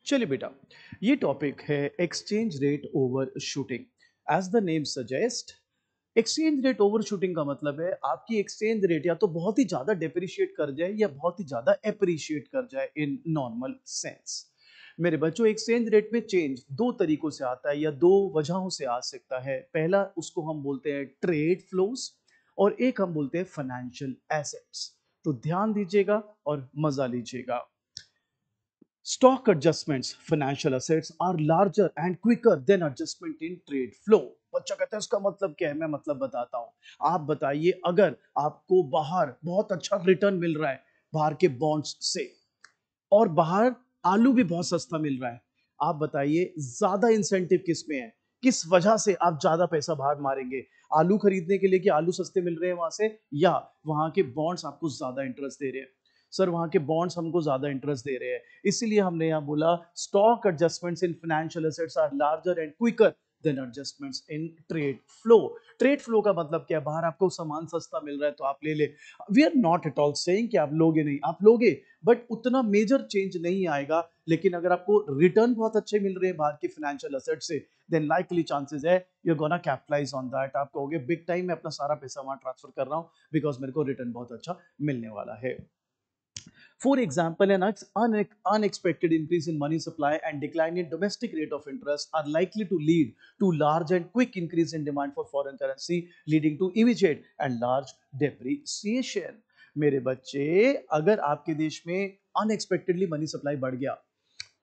चलिए बेटा, ये टॉपिक है exchange rate overshooting. As the name suggest, exchange rate overshooting का मतलब है आपकी एक्सचेंज रेट या तो बहुत ही ज्यादा डेप्रिशिएट कर जाए या बहुत ही ज्यादा एप्रिशिएट कर जाए इन नॉर्मल सेंस। मेरे बच्चों, एक्सचेंज रेट में चेंज दो तरीकों से आता है या दो वजहों से आ सकता है। पहला उसको हम बोलते हैं ट्रेड फ्लोस और एक हम बोलते हैं फाइनेंशियल एसेट्स। तो ध्यान दीजिएगा और मजा लीजिएगा। Stock adjustments, financial assets are larger and quicker than adjustment in trade flow। बच्चा कहता है इसका मतलब क्या है, मैं मतलब बताता हूं। आप बताइए, अगर आपको बाहर बहुत अच्छा रिटर्न मिल रहा है बाहर के बॉन्ड्स से, और बाहर आलू भी बहुत सस्ता मिल रहा है, आप बताइए ज्यादा इंसेंटिव किस में है? किस वजह से आप ज्यादा पैसा बाहर मारेंगे? आलू खरीदने के लिए कि आलू सस्ते मिल रहे हैं वहां से, या वहां के बॉन्ड्स आपको ज्यादा इंटरेस्ट दे रहे हैं? सर, वहां के बॉन्ड्स हमको ज्यादा इंटरेस्ट दे रहे हैं। इसीलिए हमने यहां बोला stock adjustments in financial assets are larger and quicker than adjustments in trade flow. Trade flow का मतलब क्या है? बाहर आपको सामान सस्ता मिल रहा है तो आप ले ले। We are not at all saying कि आप लोगे नहीं, आप लोगे, बट उतना मेजर चेंज नहीं आएगा। लेकिन अगर आपको रिटर्न बहुत अच्छे मिल रहे हैं बाहर की फाइनेंशियल एसेट से, देन लाइकली चांसेस है you are gonna capitalise on that. आप कहोगे बिग टाइम मैं अपना सारा पैसा वहां ट्रांसफर कर रहा हूं बिकॉज मेरे को रिटर्न बहुत अच्छा मिलने वाला है। For example, an unexpected increase in money supply and decline in domestic rate of interest are likely to lead to large and quick increase in demand for foreign currency, leading to immediate and large depreciation। मेरे बच्चे, अगर आपके देश में unexpectedly money supply बढ़ गया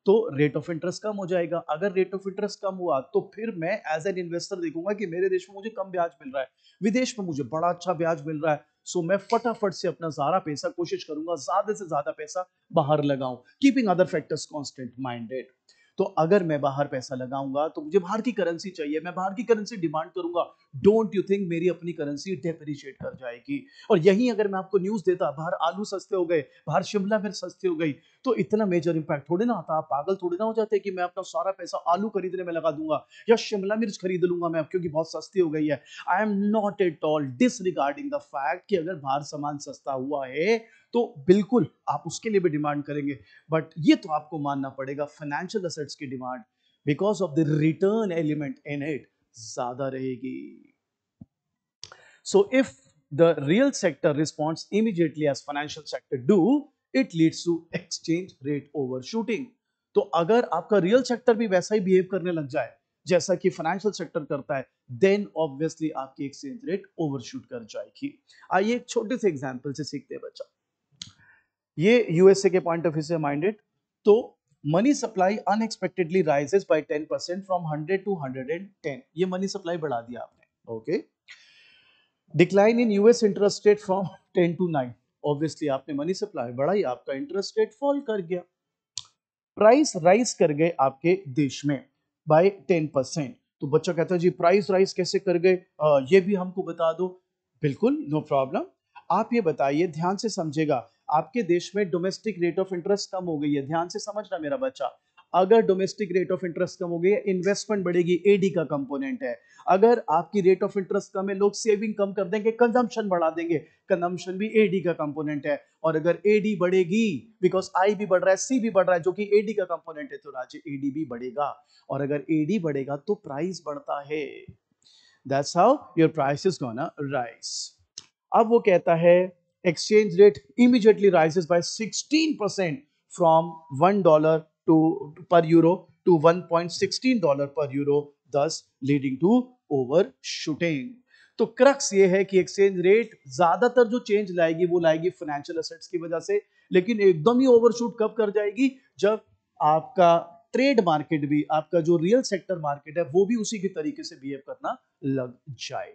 तो rate of interest कम हो जाएगा। अगर रेट ऑफ इंटरेस्ट कम हुआ तो फिर मैं एज एन इन्वेस्टर देखूंगा कि मेरे देश में मुझे कम ब्याज मिल रहा है, विदेश में मुझे बड़ा अच्छा ब्याज मिल रहा है। सो मैं फटाफट से अपना सारा पैसा, कोशिश करूंगा ज्यादा से ज्यादा पैसा बाहर लगाऊं, keeping other factors constant minded. तो अगर मैं बाहर पैसा लगाऊंगा तो मुझे बाहर की करेंसी चाहिए, मैं बाहर की करेंसी डिमांड करूंगा। डोंट यू थिंक मेरी अपनी करेंसी डेप्रिशिएट कर जाएगी? और यही अगर मैं आपको न्यूज देता बाहर आलू सस्ते हो गए, बाहर शिमला मिर्च सस्ती हो गई, तो इतना मेजर इंपैक्ट थोड़ी ना आता। आप पागल थोड़ी ना हो जाते कि मैं अपना सारा पैसा आलू खरीदने में लगा दूंगा या शिमला मिर्च खरीद लूंगा मैं क्योंकि बहुत सस्ती हो गई है। I am not at all disregarding the fact कि अगर बाहर सामान सस्ता हुआ है तो बिल्कुल आप उसके लिए भी डिमांड करेंगे। बट ये तो आपको मानना पड़ेगा, फाइनेंशियल एसेट्स की demand because of the return element in it ज्यादा रहेगी। So if the real sector responds immediately as financial sector do, it leads to exchange rate overshooting। तो अगर आपका रियल सेक्टर भी वैसा ही बिहेव करने लग जाए जैसा कि फाइनेंशियल सेक्टर करता है, देन ऑब्वियसली आपकी एक्सचेंज रेट ओवरशूट कर जाएगी। आइए एक छोटे से एग्जांपल से सीखते हैं बच्चा। ये यूएसए के पॉइंट ऑफ व्यू से माइंडेड। तो money supply unexpectedly rises by 10% from 100 to 110। ये मनी सप्लाई बढ़ा दिया आपने, okay. Decline in US interest rate from 10 to 9। Obviously आपने मनी सप्लाई बढ़ाई, आपका इंटरेस्ट रेट फॉल कर गया। प्राइस राइज कर गए आपके देश में बाय 10%। तो बच्चा कहता है जी प्राइस राइज कैसे कर गए, ये भी हमको बता दो। बिल्कुल, नो प्रॉब्लम। आप ये बताइए, ध्यान से समझेगा। आपके देश में डोमेस्टिक रेट ऑफ इंटरेस्ट कम हो गई है, ध्यान से समझना मेरा बच्चा। अगर डोमेस्टिक रेट ऑफ इंटरेस्ट कम हो गई है, इन्वेस्टमेंट बढ़ेगी, एडी का कंपोनेंट है। अगर आपकी रेट ऑफ इंटरेस्ट कम है, लोग सेविंग कम कर देंगे, कंजम्पशन बढ़ा देंगे, कंजम्पशन भी एडी का कंपोनेंट है। और अगर एडी बढ़ेगी, बिकॉज आई भी बढ़ रहा है, सी भी बढ़ रहा है जो कि एडी का कंपोनेंट है, तो राज्य एडी भी बढ़ेगा। और अगर एडी बढ़ेगा तो प्राइस बढ़ता है। That's how your price is gonna rise. अब वो कहता है exchange rate immediately rises by 16% from $1 to per euro to $1.16 per euro, thus leading to overshooting. तो क्रक्स ये है कि एक्सचेंज रेट ज्यादातर जो चेंज लाएगी वो लाएगी फाइनेंशियल एसेट्स की वजह से, लेकिन एकदम ही ओवरशूट कब कर जाएगी? जब आपका ट्रेड मार्केट भी, आपका जो रियल सेक्टर मार्केट है वो भी उसी के तरीके से बिहेव करना लग जाए।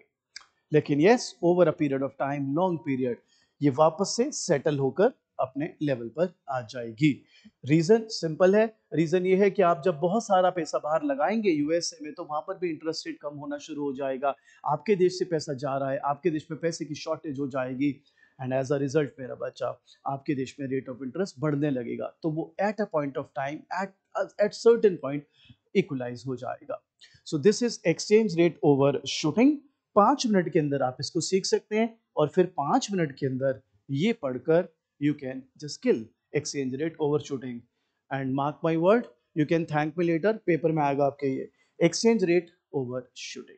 लेकिन yes, over a period of time, long period, ये वापस से सेटल होकर अपने लेवल पर आ जाएगी। रीजन सिंपल है। रीजन ये है कि आप जब बहुत सारा पैसा बाहर लगाएंगे यूएसए में, तो वहां पर भी इंटरेस्ट रेट कम होना शुरू हो जाएगा। आपके देश से पैसा जा रहा है, आपके देश में पैसे की शॉर्टेज हो जाएगी, एंड एज अ रिजल्ट मेरा बच्चा, आपके देश में रेट ऑफ इंटरेस्ट बढ़ने लगेगा। तो वो at a point of time, at certain point equalise हो जाएगा। So this is exchange rate overshooting. 5 minute के अंदर आप इसको सीख सकते हैं और फिर 5 मिनट के अंदर ये पढ़कर you can just kill exchange rate over shooting. And mark my word, you can thank me later, paper में आएगा आपके ये एक्सचेंज रेट ओवर शूटिंग।